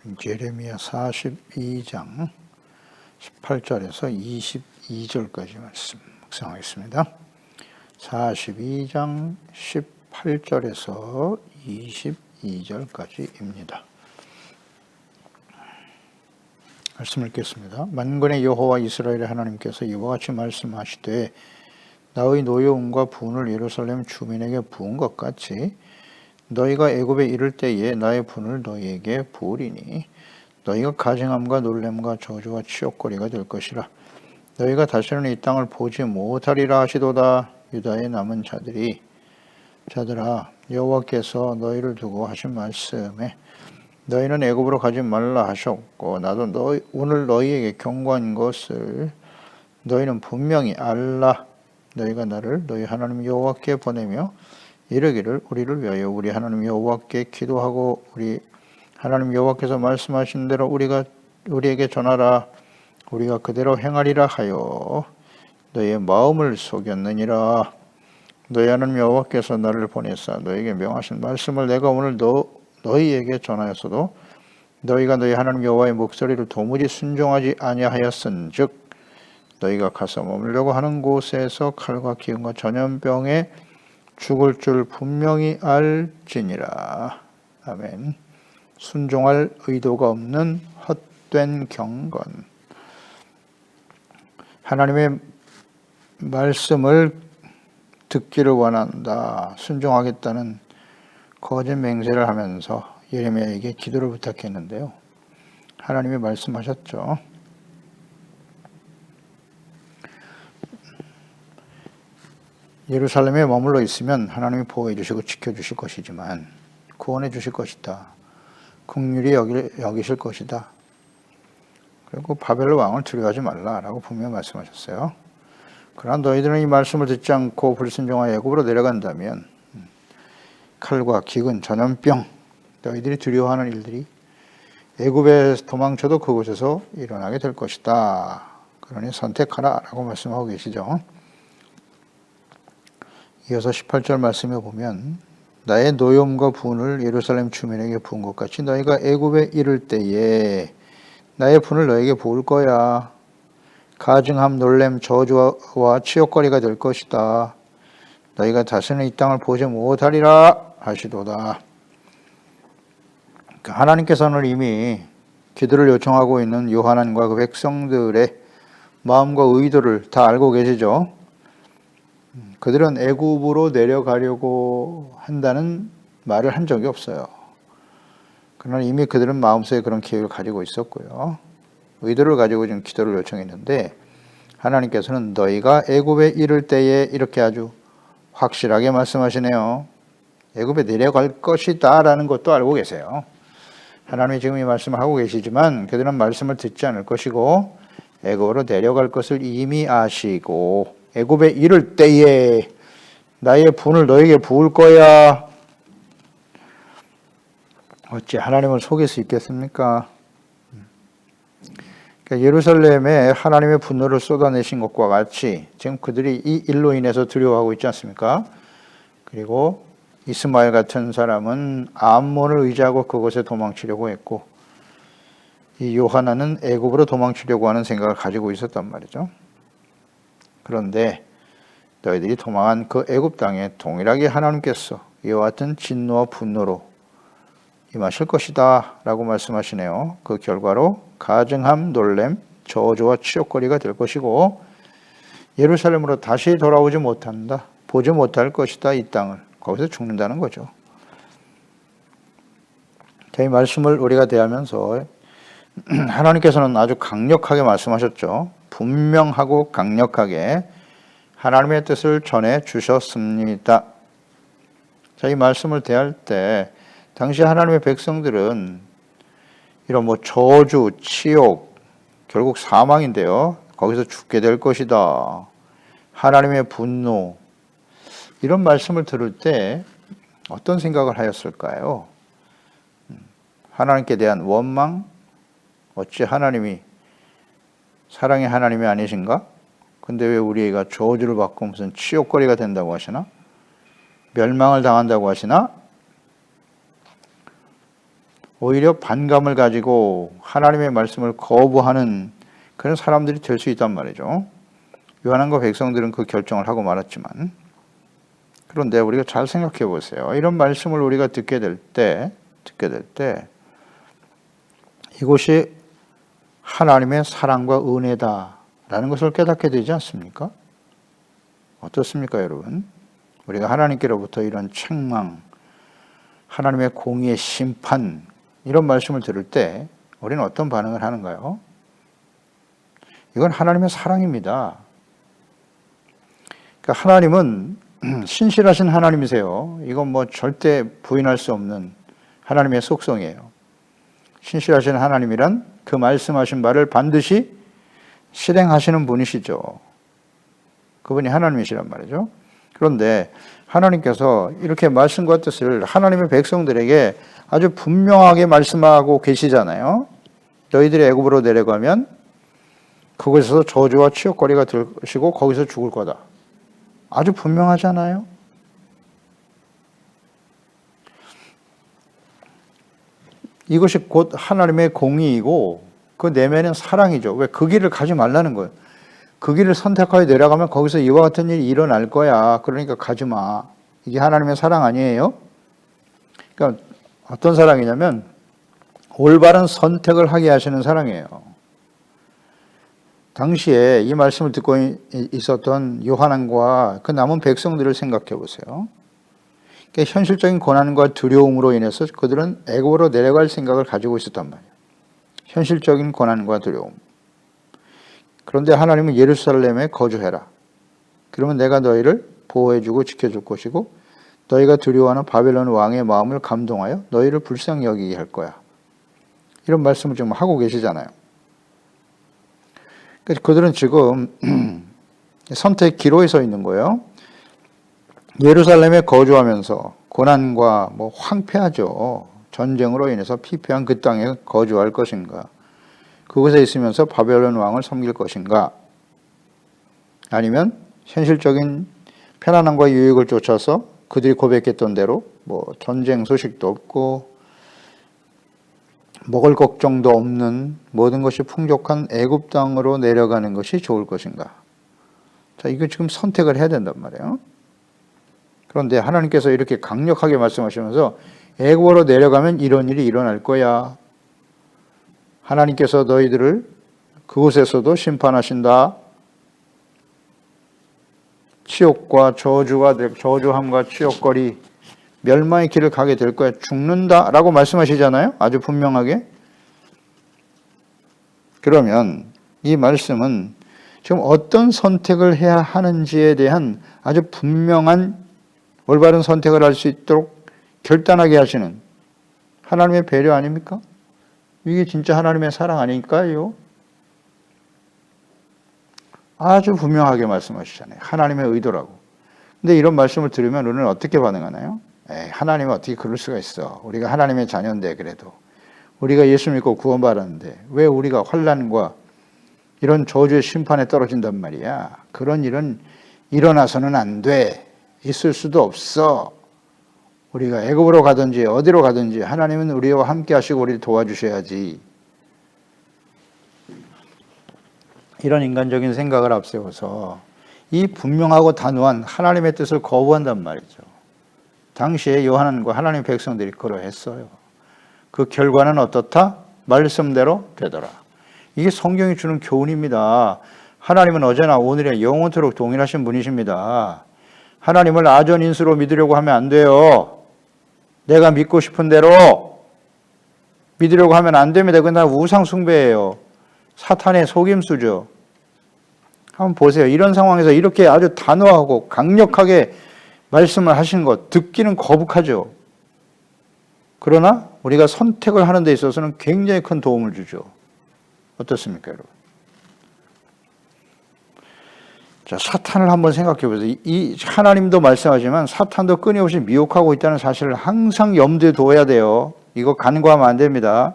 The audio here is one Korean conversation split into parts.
예레미야 42장 18절에서 22절까지 말씀 묵상하겠습니다. 42장 18절에서 22절까지입니다. 말씀 읽겠습니다. 만군의 여호와 이스라엘의 하나님께서 이와 같이 말씀하시되 나의 노여움과 분을 예루살렘 주민에게 부은 것 같이 너희가 애굽에 이를 때에 나의 분을 너희에게 부으리니 너희가 가증함과 놀램과 저주와 치욕거리가 될 것이라. 너희가 다시는 이 땅을 보지 못하리라 하시도다. 유다의 남은 자들아 여호와께서 너희를 두고 하신 말씀에 너희는 애굽으로 가지 말라 하셨고 나도 오늘 너희에게 경고한 것을 너희는 분명히 알라. 너희가 나를 너희 하나님 여호와께 보내며 이르기를 우리를 위하여 우리 하나님 여호와께 기도하고 우리 하나님 여호와께서 말씀하신 대로 우리에게 전하라. 우리가 그대로 행하리라 하여 너희의 마음을 속였느니라. 너희 하나님 여호와께서 나를 보내사 너희에게 명하신 말씀을 내가 오늘 너희에게 전하였어도 너희가 너희 하나님 여호와의 목소리를 도무지 순종하지 아니하였은즉 너희가 가서 머물려고 하는 곳에서 칼과 기근과 전염병에 죽을 줄 분명히 알지니라. 아멘. 순종할 의도가 없는 헛된 경건. 하나님의 말씀을 듣기를 원한다. 순종하겠다는 거짓 맹세를 하면서 예레미야에게 기도를 부탁했는데요. 하나님이 말씀하셨죠. 예루살렘에 머물러 있으면 하나님이 보호해 주시고 지켜주실 것이지만 구원해 주실 것이다. 긍휼히 여기실 것이다. 그리고 바벨론 왕을 두려워하지 말라라고 분명히 말씀하셨어요. 그러나 너희들은 이 말씀을 듣지 않고 불순종하여 애굽으로 내려간다면 칼과 기근, 전염병, 너희들이 두려워하는 일들이 애굽에 도망쳐도 그곳에서 일어나게 될 것이다. 그러니 선택하라라고 말씀하고 계시죠. 이어서 18절 말씀에 보면 나의 노염과 분을 예루살렘 주민에게 부은 것 같이 너희가 애굽에 이를 때에 나의 분을 너희에게 부을 거야. 가증함, 놀램, 저주와 치욕거리가 될 것이다. 너희가 다시는 이 땅을 보지 못하리라 하시도다. 하나님께서는 이미 기도를 요청하고 있는 요한안과 그 백성들의 마음과 의도를 다 알고 계시죠. 그들은 애굽으로 내려가려고 한다는 말을 한 적이 없어요. 그러나 이미 그들은 마음속에 그런 계획을 가지고 있었고요. 의도를 가지고 지금 기도를 요청했는데 하나님께서는 너희가 애굽에 이를 때에 이렇게 아주 확실하게 말씀하시네요. 애굽에 내려갈 것이다 라는 것도 알고 계세요. 하나님이 지금 이 말씀을 하고 계시지만 그들은 말씀을 듣지 않을 것이고 애굽으로 내려갈 것을 이미 아시고 애굽에 이를 때에 나의 분을 너에게 부을 거야. 어찌 하나님을 속일 수 있겠습니까? 그러니까 예루살렘에 하나님의 분노를 쏟아내신 것과 같이 지금 그들이 이 일로 인해서 두려워하고 있지 않습니까? 그리고 이스마엘 같은 사람은 암몬을 의지하고 그곳에 도망치려고 했고 이 요하나는 애굽으로 도망치려고 하는 생각을 가지고 있었단 말이죠. 그런데 너희들이 도망한 그 애굽 땅에 동일하게 하나님께서 이와 같은 진노와 분노로 임하실 것이다 라고 말씀하시네요. 그 결과로 가증함, 놀램, 저주와 치욕거리가 될 것이고 예루살렘으로 다시 돌아오지 못한다. 보지 못할 것이다. 이 땅을. 거기서 죽는다는 거죠. 이 말씀을 우리가 대하면서 하나님께서는 아주 강력하게 말씀하셨죠. 분명하고 강력하게 하나님의 뜻을 전해 주셨습니다. 자, 이 말씀을 대할 때 당시 하나님의 백성들은 이런 저주, 치욕, 결국 사망인데요. 거기서 죽게 될 것이다. 하나님의 분노. 이런 말씀을 들을 때 어떤 생각을 하였을까요? 하나님께 대한 원망? 어찌 하나님이 사랑의 하나님이 아니신가? 근데 왜 우리가 저주를 받고 무슨 치욕거리가 된다고 하시나? 멸망을 당한다고 하시나? 오히려 반감을 가지고 하나님의 말씀을 거부하는 그런 사람들이 될 수 있단 말이죠. 요한과 백성들은 그 결정을 하고 말았지만, 그런데 우리가 잘 생각해 보세요. 이런 말씀을 우리가 듣게 될 때 이것이 하나님의 사랑과 은혜다라는 것을 깨닫게 되지 않습니까? 어떻습니까, 여러분? 우리가 하나님께로부터 이런 책망, 하나님의 공의의 심판, 이런 말씀을 들을 때 우리는 어떤 반응을 하는가요? 이건 하나님의 사랑입니다. 그러니까 하나님은 신실하신 하나님이세요. 이건 뭐 절대 부인할 수 없는 하나님의 속성이에요. 신실하신 하나님이란 그 말씀하신 바를 반드시 실행하시는 분이시죠. 그분이 하나님이시란 말이죠. 그런데 하나님께서 이렇게 말씀과 뜻을 하나님의 백성들에게 아주 분명하게 말씀하고 계시잖아요. 너희들이 애굽으로 내려가면 그곳에서 저주와 치욕거리가 될 것이고 거기서 죽을 거다. 아주 분명하잖아요. 이것이 곧 하나님의 공의이고 그 내면은 사랑이죠. 왜? 그 길을 가지 말라는 거예요. 그 길을 선택하여 내려가면 거기서 이와 같은 일이 일어날 거야. 그러니까 가지 마. 이게 하나님의 사랑 아니에요? 그러니까 어떤 사랑이냐면 올바른 선택을 하게 하시는 사랑이에요. 당시에 이 말씀을 듣고 있었던 요한과 그 남은 백성들을 생각해 보세요. 그러니까 현실적인 고난과 두려움으로 인해서 그들은 애굽으로 내려갈 생각을 가지고 있었단 말이에요. 현실적인 고난과 두려움. 그런데 하나님은 예루살렘에 거주해라. 그러면 내가 너희를 보호해주고 지켜줄 것이고 너희가 두려워하는 바벨론 왕의 마음을 감동하여 너희를 불쌍히 여기게 할 거야. 이런 말씀을 지금 하고 계시잖아요. 그들은 지금 선택 기로에 서 있는 거예요. 예루살렘에 거주하면서 고난과 황폐하죠. 전쟁으로 인해서 피폐한 그 땅에 거주할 것인가? 그곳에 있으면서 바벨론 왕을 섬길 것인가? 아니면 현실적인 편안함과 유익을 쫓아서 그들이 고백했던 대로 전쟁 소식도 없고 먹을 걱정도 없는 모든 것이 풍족한 애굽 땅으로 내려가는 것이 좋을 것인가? 자, 이거 지금 선택을 해야 된단 말이에요. 그런데 하나님께서 이렇게 강력하게 말씀하시면서 애굽으로 내려가면 이런 일이 일어날 거야. 하나님께서 너희들을 그곳에서도 심판하신다. 치욕과 저주함과 치욕거리, 멸망의 길을 가게 될 거야. 죽는다라고 말씀하시잖아요. 아주 분명하게. 그러면 이 말씀은 지금 어떤 선택을 해야 하는지에 대한 아주 분명한 올바른 선택을 할 수 있도록 결단하게 하시는 하나님의 배려 아닙니까? 이게 진짜 하나님의 사랑 아닐까요? 아주 분명하게 말씀하시잖아요. 하나님의 의도라고. 근데 이런 말씀을 들으면 우리는 어떻게 반응하나요? 하나님은 어떻게 그럴 수가 있어. 우리가 하나님의 자녀인데 그래도. 우리가 예수 믿고 구원받았는데 왜 우리가 환난과 이런 저주의 심판에 떨어진단 말이야. 그런 일은 일어나서는 안 돼. 있을 수도 없어. 우리가 애굽으로 가든지 어디로 가든지 하나님은 우리와 함께 하시고 우리를 도와주셔야지. 이런 인간적인 생각을 앞세워서 이 분명하고 단호한 하나님의 뜻을 거부한단 말이죠. 당시에 요한과 하나님의 백성들이 그러했어요. 그 결과는 어떻다? 말씀대로 되더라. 이게 성경이 주는 교훈입니다. 하나님은 어제나 오늘에 영원토록 동일하신 분이십니다. 하나님을 아전인수로 믿으려고 하면 안 돼요. 내가 믿고 싶은 대로 믿으려고 하면 안 됩니다. 그건 다 우상 숭배예요. 사탄의 속임수죠. 한번 보세요. 이런 상황에서 이렇게 아주 단호하고 강력하게 말씀을 하시는 것, 듣기는 거북하죠. 그러나 우리가 선택을 하는 데 있어서는 굉장히 큰 도움을 주죠. 어떻습니까, 여러분? 자, 사탄을 한번 생각해 보세요. 이 하나님도 말씀하지만 사탄도 끊임없이 미혹하고 있다는 사실을 항상 염두에 둬야 돼요. 이거 간과하면 안 됩니다.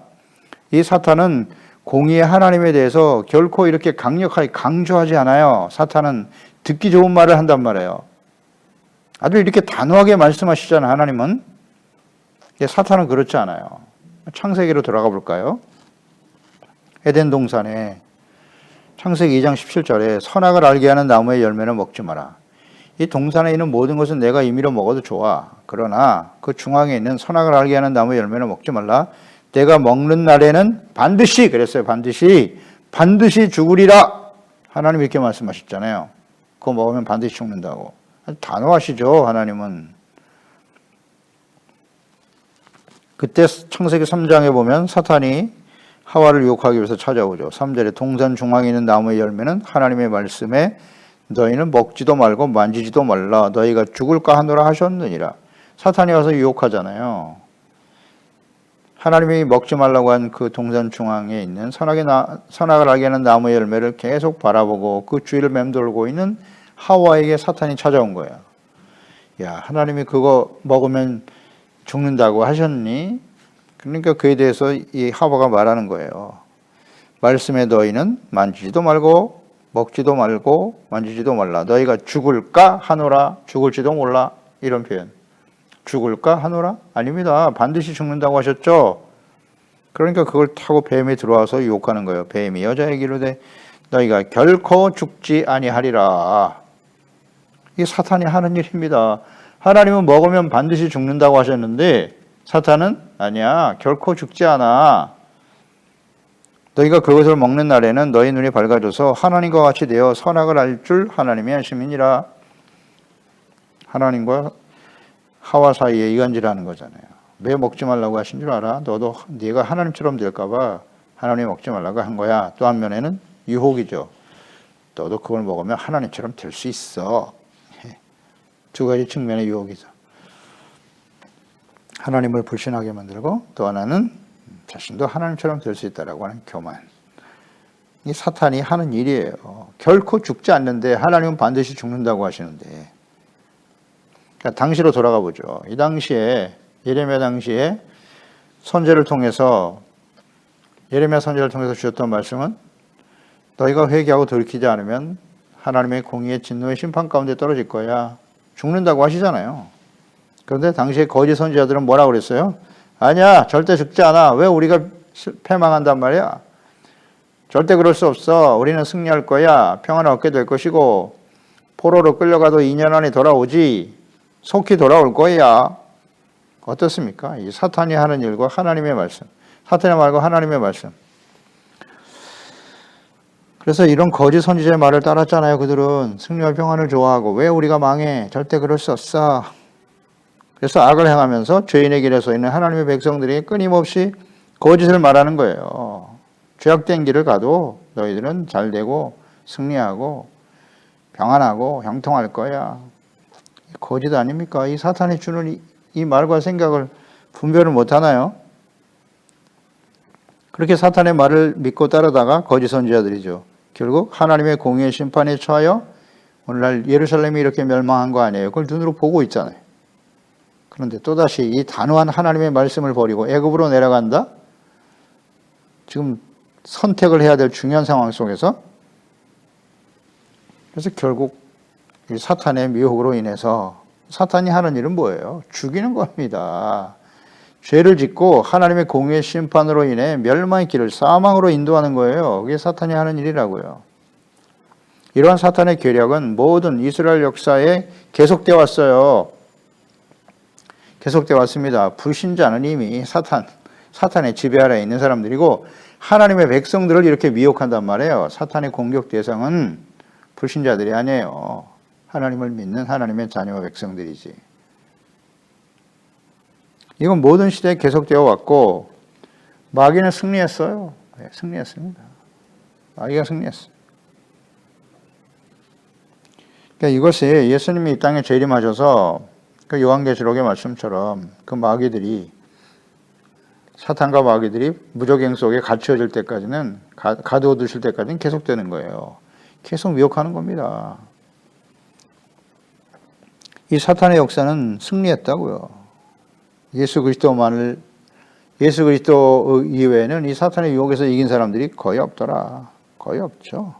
이 사탄은 공의의 하나님에 대해서 결코 이렇게 강력하게 강조하지 않아요. 사탄은 듣기 좋은 말을 한단 말이에요. 아주 이렇게 단호하게 말씀하시잖아요, 하나님은. 사탄은 그렇지 않아요. 창세기로 돌아가 볼까요? 에덴 동산에 창세기 2장 17절에 선악을 알게 하는 나무의 열매는 먹지 마라. 이 동산에 있는 모든 것은 내가 임의로 먹어도 좋아. 그러나 그 중앙에 있는 선악을 알게 하는 나무의 열매는 먹지 말라. 내가 먹는 날에는 반드시, 그랬어요. 반드시 죽으리라. 하나님 이렇게 말씀하셨잖아요. 그거 먹으면 반드시 죽는다고. 단호하시죠, 하나님은. 그때 창세기 3장에 보면 사탄이 하와를 유혹하기 위해서 찾아오죠. 3절에 동산 중앙에 있는 나무의 열매는 하나님의 말씀에 너희는 먹지도 말고 만지지도 말라. 너희가 죽을까 하노라 하셨느니라. 사탄이 와서 유혹하잖아요. 하나님이 먹지 말라고 한 그 동산 중앙에 있는 선악을 알게 하는 나무의 열매를 계속 바라보고 그 주위를 맴돌고 있는 하와에게 사탄이 찾아온 거예요. 야, 하나님이 그거 먹으면 죽는다고 하셨니? 그러니까 그에 대해서 이 하와가 말하는 거예요. 말씀에 너희는 만지지도 말고 먹지도 말고 만지지도 말라. 너희가 죽을까 하노라. 죽을지도 몰라. 이런 표현. 죽을까 하노라? 아닙니다. 반드시 죽는다고 하셨죠. 그러니까 그걸 타고 뱀이 들어와서 유혹하는 거예요. 뱀이 여자에게 이르되 너희가 결코 죽지 아니하리라. 이게 사탄이 하는 일입니다. 하나님은 먹으면 반드시 죽는다고 하셨는데 사탄은 아니야. 결코 죽지 않아. 너희가 그것을 먹는 날에는 너희 눈이 밝아져서 하나님과 같이 되어 선악을 알 줄 하나님이 하심이니라. 하나님과 하와 사이에 이간질하는 거잖아요. 왜 먹지 말라고 하신 줄 알아? 너도 네가 하나님처럼 될까 봐 하나님이 먹지 말라고 한 거야. 또 한면에는 유혹이죠. 너도 그걸 먹으면 하나님처럼 될 수 있어. 두 가지 측면의 유혹이죠. 하나님을 불신하게 만들고 또 하나는 자신도 하나님처럼 될 수 있다라고 하는 교만. 이 사탄이 하는 일이에요. 결코 죽지 않는데 하나님은 반드시 죽는다고 하시는데. 그러니까 당시로 돌아가 보죠. 이 당시에 예레미야 당시에 예레미야 선지자를 통해서 주셨던 말씀은 너희가 회개하고 돌이키지 않으면 하나님의 공의의 진노의 심판 가운데 떨어질 거야. 죽는다고 하시잖아요. 그런데 당시에 거짓 선지자들은 뭐라고 그랬어요? 아니야, 절대 죽지 않아. 왜 우리가 패망한단 말이야? 절대 그럴 수 없어. 우리는 승리할 거야. 평안을 얻게 될 것이고 포로로 끌려가도 2년 안에 돌아오지. 속히 돌아올 거야. 어떻습니까? 이 사탄이 하는 일과 하나님의 말씀. 사탄의 말과 하나님의 말씀. 그래서 이런 거짓 선지자의 말을 따랐잖아요. 그들은 승리와 평안을 좋아하고 왜 우리가 망해? 절대 그럴 수 없어. 그래서 악을 행하면서 죄인의 길에 서 있는 하나님의 백성들이 끊임없이 거짓을 말하는 거예요. 죄악된 길을 가도 너희들은 잘되고 승리하고 평안하고 형통할 거야. 거짓 아닙니까? 이 사탄이 주는 이 말과 생각을 분별을 못하나요? 그렇게 사탄의 말을 믿고 따르다가 거짓 선지자들이죠. 결국 하나님의 공의의 심판에 처하여 오늘날 예루살렘이 이렇게 멸망한 거 아니에요. 그걸 눈으로 보고 있잖아요. 그런데 또다시 이 단호한 하나님의 말씀을 버리고 애굽으로 내려간다? 지금 선택을 해야 될 중요한 상황 속에서 그래서 결국 이 사탄의 미혹으로 인해서 사탄이 하는 일은 뭐예요? 죽이는 겁니다. 죄를 짓고 하나님의 공의의 심판으로 인해 멸망의 길을 사망으로 인도하는 거예요. 그게 사탄이 하는 일이라고요. 이러한 사탄의 계략은 모든 이스라엘 역사에 계속되어 왔어요. 계속되어 왔습니다. 불신자는 이미 사탄의 지배 아래에 있는 사람들이고 하나님의 백성들을 이렇게 미혹한단 말이에요. 사탄의 공격 대상은 불신자들이 아니에요. 하나님을 믿는 하나님의 자녀와 백성들이지. 이건 모든 시대에 계속되어 왔고 마귀는 승리했어요. 네, 승리했습니다. 마귀가 승리했어요. 그러니까 이것이 예수님이 이 땅에 재림하셔서 그 요한계시록의 말씀처럼 그 마귀들이 사탄과 마귀들이 무적행 속에 갇혀질 때까지는 가두어두실 때까지는 계속되는 거예요. 계속 미혹하는 겁니다. 이 사탄의 역사는 승리했다고요. 예수 그리스도 이외에는 이 사탄의 유혹에서 이긴 사람들이 거의 없더라. 거의 없죠.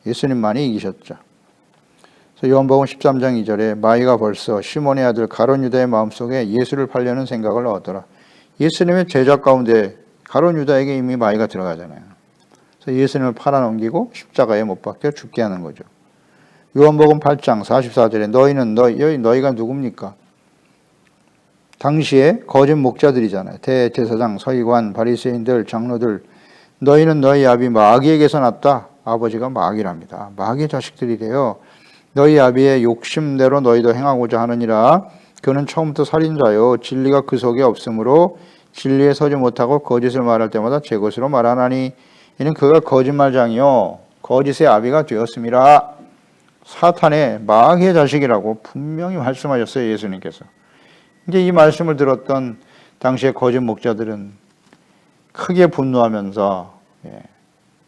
예수님만이 이기셨죠. 그래서 요한복음 13장 2절에 마귀가 벌써 시몬의 아들 가룟 유다의 마음속에 예수를 팔려는 생각을 얻더라. 예수님의 제자 가운데 가룟 유다에게 이미 마귀가 들어가잖아요. 그래서 예수님을 팔아넘기고 십자가에 못 박혀 죽게 하는 거죠. 요한복음 8장 44절에 너희가 누굽니까? 당시에 거짓 목자들이잖아요. 대제사장, 서기관, 바리새인들, 장로들. 너희는 너희 아비 마귀에게서 났다. 아버지가 마귀랍니다. 마귀의 자식들이래요. 너희 아비의 욕심대로 너희도 행하고자 하느니라. 그는 처음부터 살인자요 진리가 그 속에 없으므로 진리에 서지 못하고 거짓을 말할 때마다 제 것으로 말하나니 이는 그가 거짓말장이요 거짓의 아비가 되었음이라. 사탄의 마귀의 자식이라고 분명히 말씀하셨어요. 예수님께서. 이제 이 말씀을 들었던 당시의 거짓 목자들은 크게 분노하면서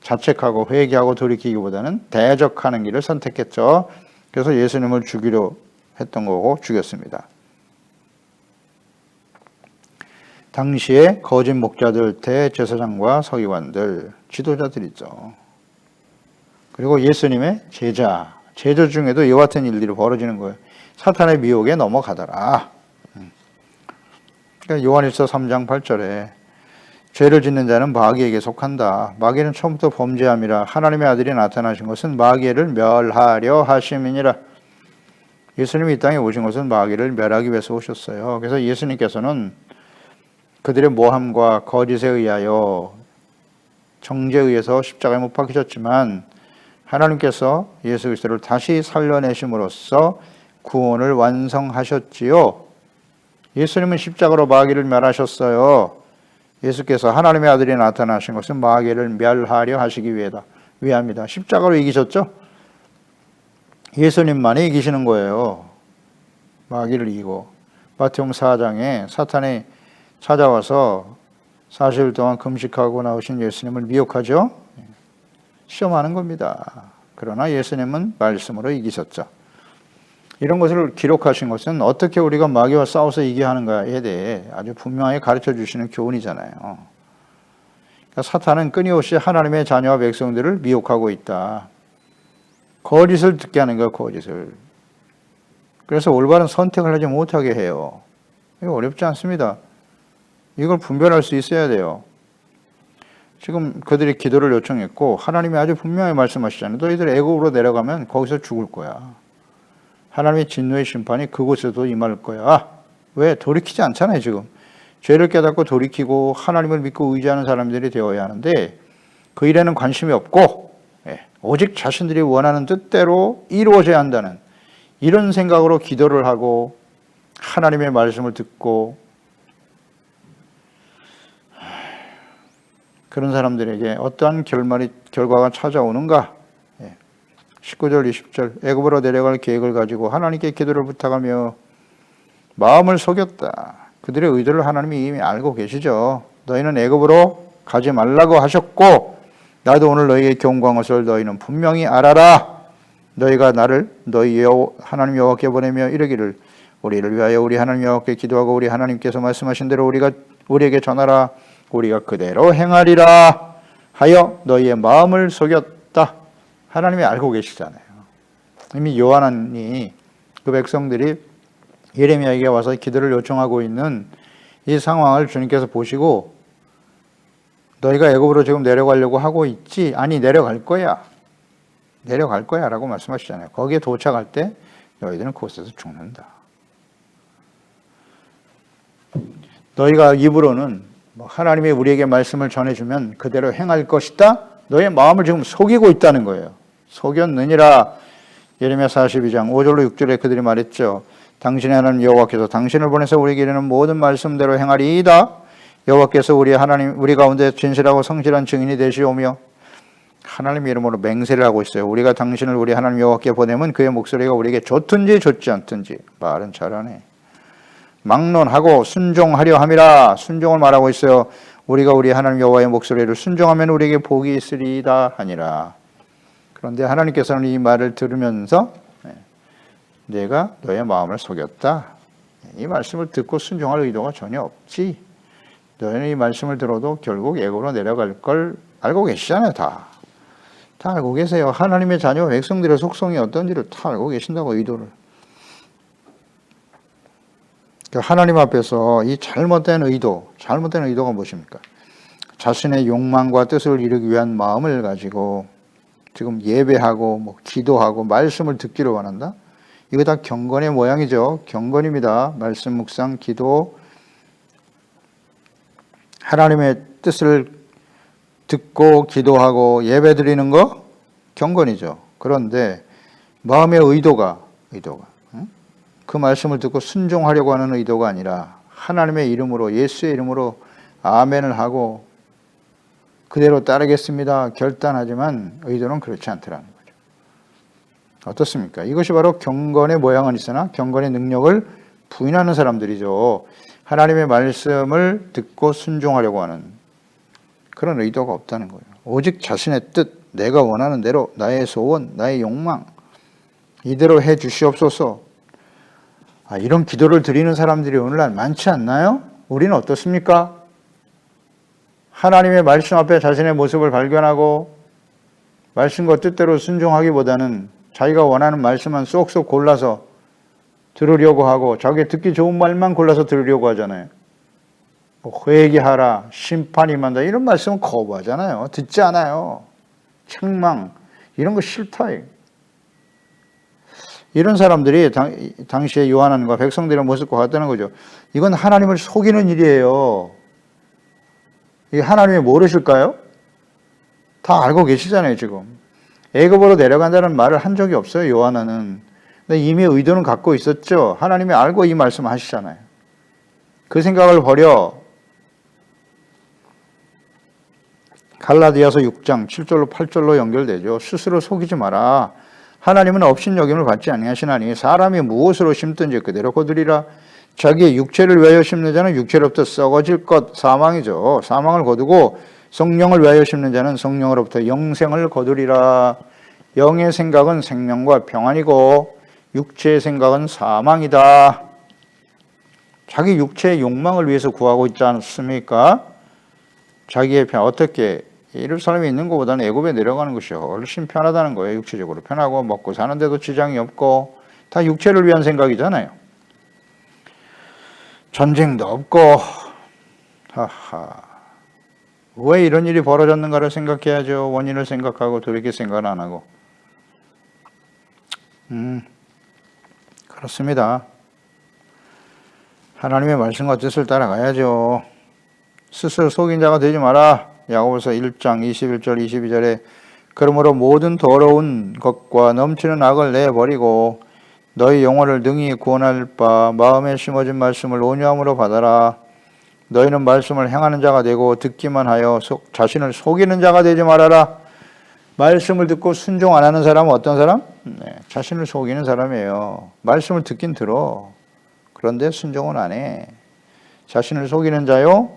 자책하고 회개하고 돌이키기보다는 대적하는 길을 선택했죠. 그래서 예수님을 죽이려 했던 거고 죽였습니다. 당시에 거짓 목자들, 대제사장과 서기관들, 지도자들이죠. 그리고 예수님의 제자 중에도 이와 같은 일들이 벌어지는 거예요. 사탄의 미혹에 넘어가더라. 그러니까 요한일서 3장 8절에 죄를 짓는 자는 마귀에게 속한다. 마귀는 처음부터 범죄함이라. 하나님의 아들이 나타나신 것은 마귀를 멸하려 하심이니라. 예수님이 이 땅에 오신 것은 마귀를 멸하기 위해서 오셨어요. 그래서 예수님께서는 그들의 모함과 거짓에 의하여 정죄에 의해서 십자가에 못 박히셨지만 하나님께서 예수 그리스도를 다시 살려내심으로써 구원을 완성하셨지요. 예수님은 십자가로 마귀를 멸하셨어요. 예수께서 하나님의 아들이 나타나신 것은 마귀를 멸하려 하시기 위함이다. 십자가로 이기셨죠? 예수님만이 이기시는 거예요. 마귀를 이기고. 마태복음 4장에 사탄이 찾아와서 40일 동안 금식하고 나오신 예수님을 미혹하죠? 시험하는 겁니다. 그러나 예수님은 말씀으로 이기셨죠. 이런 것을 기록하신 것은 어떻게 우리가 마귀와 싸워서 이겨야 하는가에 대해 아주 분명하게 가르쳐 주시는 교훈이잖아요. 그러니까 사탄은 끊임없이 하나님의 자녀와 백성들을 미혹하고 있다. 거짓을 듣게 하는 거예요, 거짓을. 그래서 올바른 선택을 하지 못하게 해요. 이거 어렵지 않습니다. 이걸 분별할 수 있어야 돼요. 지금 그들이 기도를 요청했고 하나님이 아주 분명히 말씀하시잖아요. 너희들 애굽으로 내려가면 거기서 죽을 거야. 하나님의 진노의 심판이 그곳에도 임할 거야. 왜? 돌이키지 않잖아요, 지금. 죄를 깨닫고 돌이키고 하나님을 믿고 의지하는 사람들이 되어야 하는데 그 일에는 관심이 없고 오직 자신들이 원하는 뜻대로 이루어져야 한다는 이런 생각으로 기도를 하고 하나님의 말씀을 듣고 그런 사람들에게 어떠한 결과가 찾아오는가? 19절 20절 애굽으로 내려갈 계획을 가지고 하나님께 기도를 부탁하며 마음을 속였다. 그들의 의도를 하나님이 이미 알고 계시죠. 너희는 애굽으로 가지 말라고 하셨고 나도 오늘 너희에게 경고한 것을 너희는 분명히 알아라. 너희가 나를 너희 하나님 여호와께 보내며 이르기를 우리를 위하여 우리 하나님 여호와께 기도하고 우리 하나님께서 말씀하신 대로 우리에게 전하라. 우리가 그대로 행하리라 하여 너희의 마음을 속였다. 하나님이 알고 계시잖아요. 이미 요한이 그 백성들이 예레미야에게 와서 기도를 요청하고 있는 이 상황을 주님께서 보시고 너희가 애굽으로 지금 내려가려고 하고 있지? 아니 내려갈 거야. 내려갈 거야 라고 말씀하시잖아요. 거기에 도착할 때 너희들은 그곳에서 죽는다. 너희가 입으로는 하나님이 우리에게 말씀을 전해주면 그대로 행할 것이다. 너의 마음을 지금 속이고 있다는 거예요. 속였느니라. 예레미야 42장 5절로 6절에 그들이 말했죠. 당신의 하나님 여호와께서 당신을 보내서 우리에게 이르는 모든 말씀대로 행하리이다. 여호와께서 우리 가운데 진실하고 성실한 증인이 되시오며 하나님 이름으로 맹세를 하고 있어요. 우리가 당신을 우리 하나님 여호와께 보내면 그의 목소리가 우리에게 좋든지 좋지 않든지 말은 잘하네. 막론하고 순종하려 함이라. 순종을 말하고 있어요. 우리가 우리 하나님 여호와의 목소리를 순종하면 우리에게 복이 있으리이다 하니라. 그런데 하나님께서는 이 말을 들으면서 내가 너의 마음을 속였다. 이 말씀을 듣고 순종할 의도가 전혀 없지. 너희는 이 말씀을 들어도 결국 애굽으로 내려갈 걸 알고 계시잖아요. 다 알고 계세요. 하나님의 자녀 백성들의 속성이 어떤지를 다 알고 계신다고 의도를. 하나님 앞에서 이 잘못된 의도가 무엇입니까? 자신의 욕망과 뜻을 이루기 위한 마음을 가지고 지금 예배하고 기도하고 말씀을 듣기를 원한다? 이거 다 경건의 모양이죠. 경건입니다. 말씀 묵상, 기도, 하나님의 뜻을 듣고 기도하고 예배 드리는 거 경건이죠. 그런데 마음의 의도가 그 말씀을 듣고 순종하려고 하는 의도가 아니라 하나님의 이름으로, 예수의 이름으로 아멘을 하고 그대로 따르겠습니다 결단하지만 의도는 그렇지 않더라는 거죠. 어떻습니까? 이것이 바로 경건의 모양은 있으나 경건의 능력을 부인하는 사람들이죠. 하나님의 말씀을 듣고 순종하려고 하는 그런 의도가 없다는 거예요. 오직 자신의 뜻, 내가 원하는 대로 나의 소원, 나의 욕망 이대로 해 주시옵소서. 이런 기도를 드리는 사람들이 오늘날 많지 않나요? 우리는 어떻습니까? 하나님의 말씀 앞에 자신의 모습을 발견하고 말씀과 뜻대로 순종하기보다는 자기가 원하는 말씀만 쏙쏙 골라서 들으려고 하고 자기 듣기 좋은 말만 골라서 들으려고 하잖아요. 회개하라, 심판이 임한다 이런 말씀은 거부하잖아요. 듣지 않아요. 책망 이런 거 싫다. 이런 사람들이 당시에 요한안과 백성들의 모습과 같다는 거죠. 이건 하나님을 속이는 일이에요. 이 하나님이 모르실까요? 다 알고 계시잖아요, 지금. 애굽으로 내려간다는 말을 한 적이 없어요, 요한은. 근데 이미 의도는 갖고 있었죠. 하나님이 알고 이 말씀 하시잖아요. 그 생각을 버려. 갈라디아서 6장 7절로 8절로 연결되죠. 스스로 속이지 마라. 하나님은 업신여김을 받지 아니하시나니 사람이 무엇으로 심든지 그대로 거두리라. 자기의 육체를 위하여 심는 자는 육체로부터 썩어질 것 사망이죠. 사망을 거두고 성령을 위하여 심는 자는 성령으로부터 영생을 거두리라. 영의 생각은 생명과 평안이고 육체의 생각은 사망이다. 자기 육체의 욕망을 위해서 구하고 있지 않습니까? 자기의 어떻게 이럴 사람이 있는 것보다는 애굽에 내려가는 것이 훨씬 편하다는 거예요. 육체적으로 편하고 먹고 사는데도 지장이 없고 다 육체를 위한 생각이잖아요. 전쟁도 없고 왜 이런 일이 벌어졌는가를 생각해야죠. 원인을 생각하고 돌이킬 생각을 안 하고. 그렇습니다. 하나님의 말씀과 뜻을 따라가야죠. 스스로 속인 자가 되지 마라. 야고보서 1장 21절 22절에 그러므로 모든 더러운 것과 넘치는 악을 내버리고 너희 영혼을 능히 구원할 바 마음에 심어진 말씀을 온유함으로 받아라. 너희는 말씀을 행하는 자가 되고 듣기만 하여 자신을 속이는 자가 되지 말아라. 말씀을 듣고 순종 안 하는 사람은 어떤 사람? 자신을 속이는 사람이에요. 말씀을 듣긴 들어. 그런데 순종은 안 해. 자신을 속이는 자요.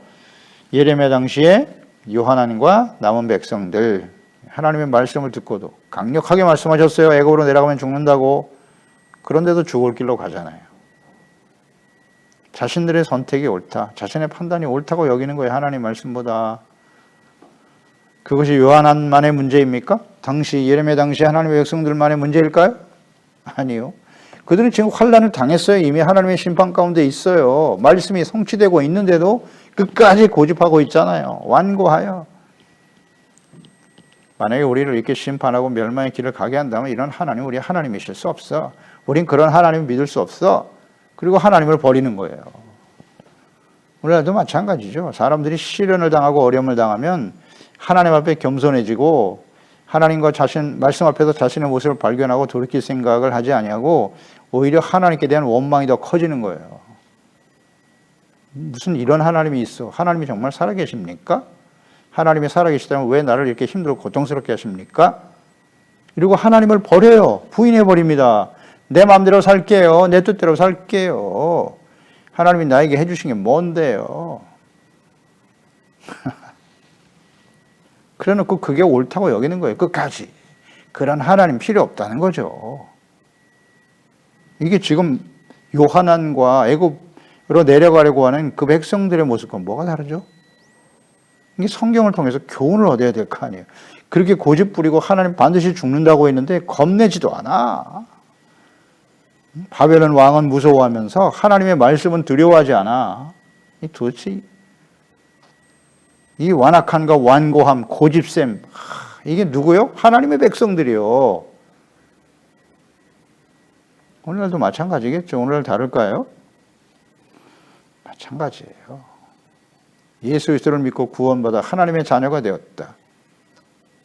예레미야 당시에 요한안과 남은 백성들 하나님의 말씀을 듣고도 강력하게 말씀하셨어요. 애굽으로 내려가면 죽는다고. 그런데도 죽을 길로 가잖아요. 자신들의 선택이 옳다. 자신의 판단이 옳다고 여기는 거예요. 하나님 말씀보다. 그것이 요한안만의 문제입니까? 당시 예레미야 당시 하나님의 백성들만의 문제일까요? 아니요. 그들은 지금 환난을 당했어요. 이미 하나님의 심판 가운데 있어요. 말씀이 성취되고 있는데도 끝까지 고집하고 있잖아요. 완고하여. 만약에 우리를 이렇게 심판하고 멸망의 길을 가게 한다면 이런 하나님 우리 하나님이실 수 없어. 우린 그런 하나님을 믿을 수 없어. 그리고 하나님을 버리는 거예요. 우리나라도 마찬가지죠. 사람들이 시련을 당하고 어려움을 당하면 하나님 앞에 겸손해지고 하나님과 말씀 앞에서 자신의 모습을 발견하고 돌이킬 생각을 하지 아니하고 오히려 하나님께 대한 원망이 더 커지는 거예요. 무슨 이런 하나님이 있어? 하나님이 정말 살아계십니까? 하나님이 살아계시다면 왜 나를 이렇게 힘들고 고통스럽게 하십니까? 그리고 하나님을 버려요. 부인해버립니다. 내 마음대로 살게요. 내 뜻대로 살게요. 하나님이 나에게 해주신 게 뭔데요? 그래놓고 그게 옳다고 여기는 거예요. 끝까지. 그런 하나님 필요 없다는 거죠. 이게 지금 요한안과 애굽으로 내려가려고 하는 그 백성들의 모습과 뭐가 다르죠? 이게 성경을 통해서 교훈을 얻어야 될 거 아니에요. 그렇게 고집 부리고 하나님 반드시 죽는다고 했는데 겁내지도 않아. 바벨론 왕은 무서워하면서 하나님의 말씀은 두려워하지 않아. 도대체 이 완악함과 완고함, 고집셈, 이게 누구요? 하나님의 백성들이요. 오늘날도 마찬가지겠죠. 오늘날 다를까요? 마찬가지예요. 예수 그리스도를 믿고 구원받아 하나님의 자녀가 되었다.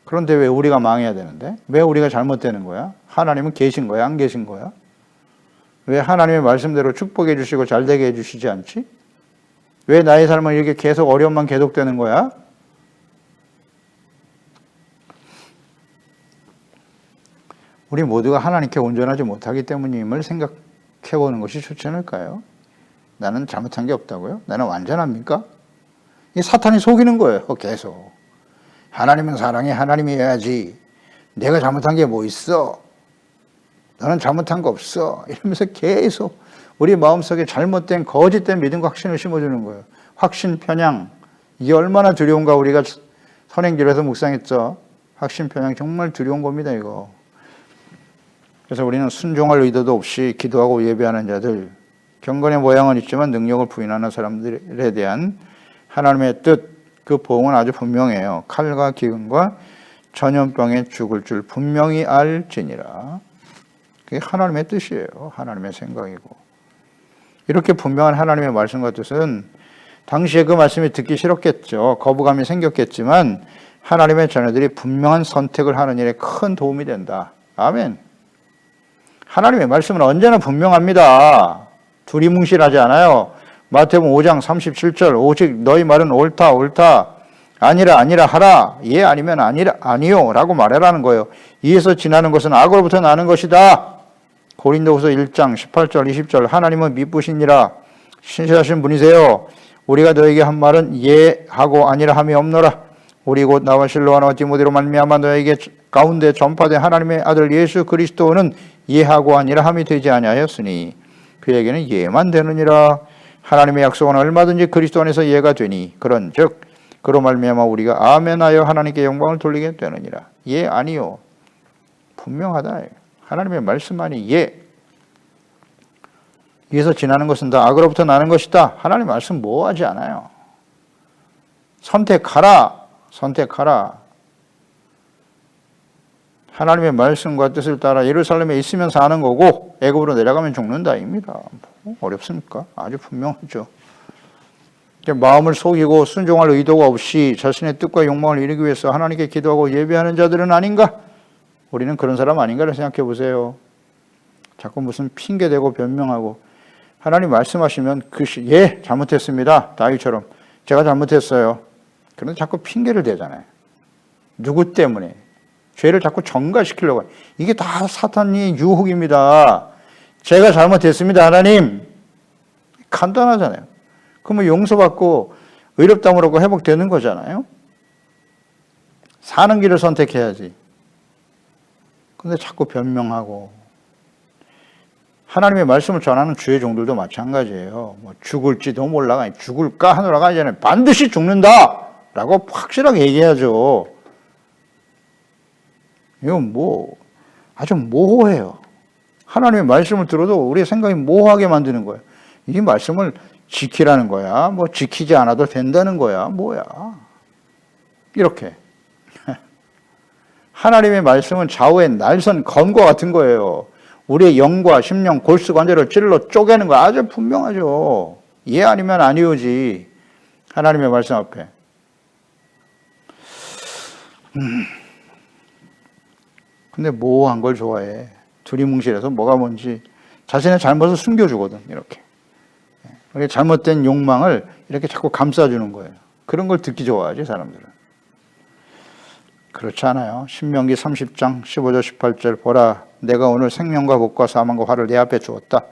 그런데 왜 우리가 망해야 되는데? 왜 우리가 잘못되는 거야? 하나님은 계신 거야? 안 계신 거야? 왜 하나님의 말씀대로 축복해 주시고 잘되게 해 주시지 않지? 왜 나의 삶은 이렇게 계속 어려움만 계속되는 거야? 우리 모두가 하나님께 온전하지 못하기 때문임을 생각해 보는 것이 좋지 않을까요? 나는 잘못한 게 없다고요? 나는 완전합니까? 이 사탄이 속이는 거예요, 계속. 하나님은 사랑해, 하나님이어야지. 내가 잘못한 게 뭐 있어? 너는 잘못한 거 없어. 이러면서 계속 우리 마음속에 잘못된 거짓된 믿음과 확신을 심어주는 거예요. 확신 편향. 이게 얼마나 두려운가. 우리가 선행질에서 묵상했죠. 확신 편향 정말 두려운 겁니다, 이거. 그래서 우리는 순종할 의도도 없이 기도하고 예배하는 자들, 경건의 모양은 있지만 능력을 부인하는 사람들에 대한 하나님의 뜻, 그 보응은 아주 분명해요. 칼과 기근과 전염병에 죽을 줄 분명히 알지니라. 그게 하나님의 뜻이에요. 하나님의 생각이고. 이렇게 분명한 하나님의 말씀과 뜻은 당시에 그 말씀이 듣기 싫었겠죠. 거부감이 생겼겠지만 하나님의 자녀들이 분명한 선택을 하는 일에 큰 도움이 된다. 아멘. 하나님의 말씀은 언제나 분명합니다. 두리뭉실하지 않아요. 마태복음 5장 37절 오직 너희 말은 옳다 옳다 아니라 아니라 하라 예 아니면 아니라 아니요 라고 말하라는 거예요. 이에서 지나는 것은 악으로부터 나는 것이다. 고린도후서 1장 18절 20절 하나님은 미쁘시니라 신실하신 분이세요. 우리가 너에게 한 말은 예 하고 아니라 함이 없노라. 우리 곧 나와 실로아나 디모데로 말미암아 너에게 가운데 전파된 하나님의 아들 예수 그리스도는 예하고 아니라 함이 되지 아니하였으니 그에게는 예만 되느니라. 하나님의 약속은 얼마든지 그리스도 안에서 예가 되니 그런즉 그로 말미암아 우리가 아멘하여 하나님께 영광을 돌리게 되느니라. 예 아니요. 분명하다. 하나님의 말씀만이 예. 위에서 지나는 것은 다 악으로부터 나는 것이다. 하나님의 말씀 모호하지 않아요. 선택하라. 선택하라. 하나님의 말씀과 뜻을 따라 예루살렘에 있으면 사는 거고 애굽으로 내려가면 죽는다입니다. 뭐 어렵습니까? 아주 분명하죠. 마음을 속이고 순종할 의도가 없이 자신의 뜻과 욕망을 이루기 위해서 하나님께 기도하고 예배하는 자들은 아닌가? 우리는 그런 사람 아닌가를 생각해 보세요. 자꾸 무슨 핑계대고 변명하고 하나님 말씀하시면 예 잘못했습니다. 다윗처럼 제가 잘못했어요. 그런데 자꾸 핑계를 대잖아요. 누구 때문에? 죄를 자꾸 전가시키려고 해요. 이게 다 사탄의 유혹입니다. 제가 잘못했습니다. 하나님. 간단하잖아요. 그러면 용서받고 의롭다함을 얻고 회복되는 거잖아요. 사는 길을 선택해야지. 근데 자꾸 변명하고 하나님의 말씀을 전하는 주의 종들도 마찬가지예요. 뭐 죽을지도 몰라가 죽을까 하노라가 아니잖아요. 반드시 죽는다라고 확실하게 얘기해야죠. 이건 아주 모호해요. 하나님의 말씀을 들어도 우리의 생각이 모호하게 만드는 거예요. 이 말씀을 지키라는 거야? 뭐 지키지 않아도 된다는 거야? 뭐야? 이렇게. 하나님의 말씀은 좌우의 날선 검과 같은 거예요. 우리의 영과 심령, 골수 관절을 찔러 쪼개는 거 아주 분명하죠. 예 아니면 아니오지. 하나님의 말씀 앞에. 근데 모호한 걸 좋아해. 두리뭉실해서 뭐가 뭔지 자신의 잘못을 숨겨주거든. 이렇게. 잘못된 욕망을 이렇게 자꾸 감싸주는 거예요. 그런 걸 듣기 좋아하지 사람들은. 그렇지 않아요. 신명기 30장 15절 18절 보라 내가 오늘 생명과 복과 사망과 화를 내 앞에 주었다.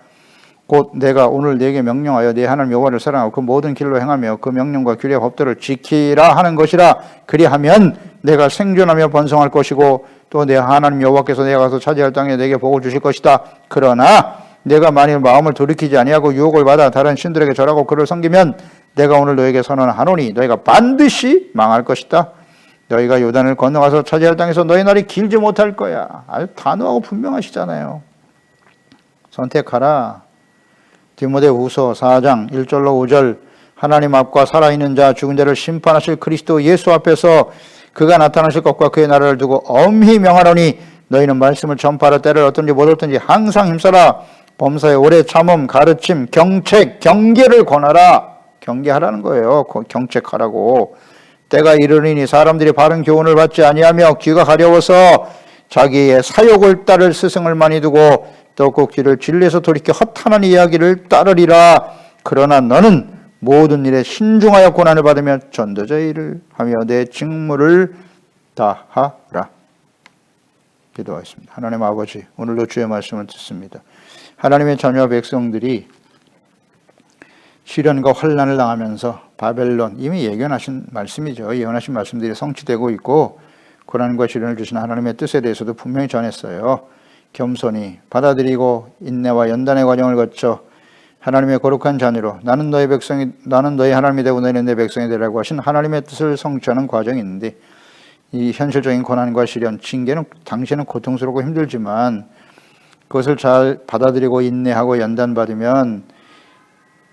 곧 내가 오늘 네게 명령하여 네 하나님 여호와를 사랑하고 그 모든 길로 행하며 그 명령과 규례 법도를 지키라 하는 것이라. 그리하면 내가 생존하며 번성할 것이고 또 내 하나님 여호와께서 내가 가서 차지할 땅에 내게 복을 주실 것이다. 그러나 내가 만일 마음을 돌이키지 아니하고 유혹을 받아 다른 신들에게 절하고 그를 섬기면 내가 오늘 너에게 선언하노니 너희가 반드시 망할 것이다. 너희가 요단을 건너가서 차지할 땅에서 너희 날이 길지 못할 거야. 아주 단호하고 분명하시잖아요. 선택하라. 디모데후서 4장 1절로 5절 하나님 앞과 살아있는 자 죽은 자를 심판하실 그리스도 예수 앞에서 그가 나타나실 것과 그의 나라를 두고 엄히 명하노니 너희는 말씀을 전파하라. 때를 얻든지 못 얻든지 항상 힘써라. 범사에 오래 참음, 가르침, 경책, 경계를 권하라. 경계하라는 거예요. 경책하라고. 때가 이르리니 사람들이 바른 교훈을 받지 아니하며 귀가 가려워서 자기의 사욕을 따를 스승을 많이 두고 떡국지를 진리에서 돌이켜 허탄한 이야기를 따르리라. 그러나 너는 모든 일에 신중하여 고난을 받으며 전도자의 일을 하며 내 직무를 다하라. 기도하겠습니다. 하나님 아버지, 오늘도 주의 말씀을 듣습니다. 하나님의 자녀 백성들이 시련과 환난을 당하면서 바벨론, 이미 예견하신 말씀이죠. 예언하신 말씀들이 성취되고 있고 고난과 시련을 주신 하나님의 뜻에 대해서도 분명히 전했어요. 겸손히 받아들이고 인내와 연단의 과정을 거쳐 하나님의 거룩한 자녀로 나는 너희 하나님이 되고 너희는 내 백성이 되라고 하신 하나님의 뜻을 성취하는 과정이 있는데, 이 현실적인 고난과 시련, 징계는 당시에는 고통스럽고 힘들지만 그것을 잘 받아들이고 인내하고 연단받으면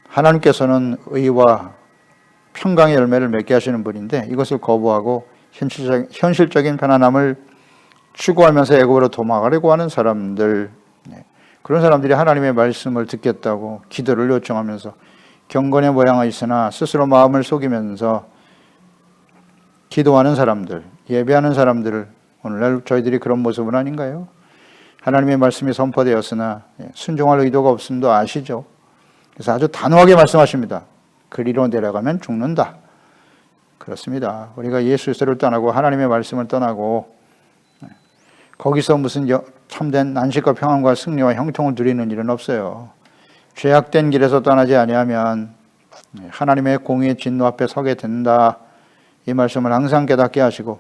하나님께서는 의와 평강의 열매를 맺게 하시는 분인데, 이것을 거부하고 현실적인 편안함을 추구하면서 애굽으로 도망가려고 하는 사람들, 그런 사람들이 하나님의 말씀을 듣겠다고 기도를 요청하면서 경건의 모양은 있으나 스스로 마음을 속이면서 기도하는 사람들, 예배하는 사람들을 오늘날 저희들이 그런 모습은 아닌가요? 하나님의 말씀이 선포되었으나 순종할 의도가 없음도 아시죠? 그래서 아주 단호하게 말씀하십니다. 그리로 내려가면 죽는다. 그렇습니다. 우리가 예수 그리스도를 떠나고 하나님의 말씀을 떠나고 거기서 무슨 참된 안식과 평안과 승리와 형통을 누리는 일은 없어요. 죄악된 길에서 떠나지 아니하면 하나님의 공의의 진노 앞에 서게 된다. 이 말씀을 항상 깨닫게 하시고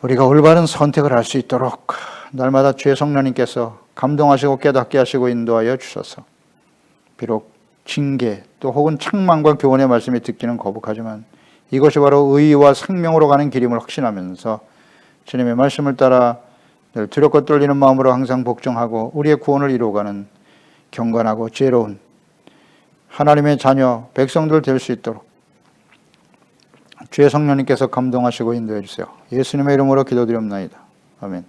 우리가 올바른 선택을 할 수 있도록 날마다 주의 성령님께서 감동하시고 깨닫게 하시고 인도하여 주셔서, 비록 징계 또 혹은 책망과 교훈의 말씀이 듣기는 거북하지만 이것이 바로 의와 생명으로 가는 길임을 확신하면서 주님의 말씀을 따라 늘 두렵고 떨리는 마음으로 항상 복종하고 우리의 구원을 이루어가는 경건하고 지혜로운 하나님의 자녀 백성들 될 수 있도록 주의 성령님께서 감동하시고 인도해 주세요. 예수님의 이름으로 기도드립니다. 아멘.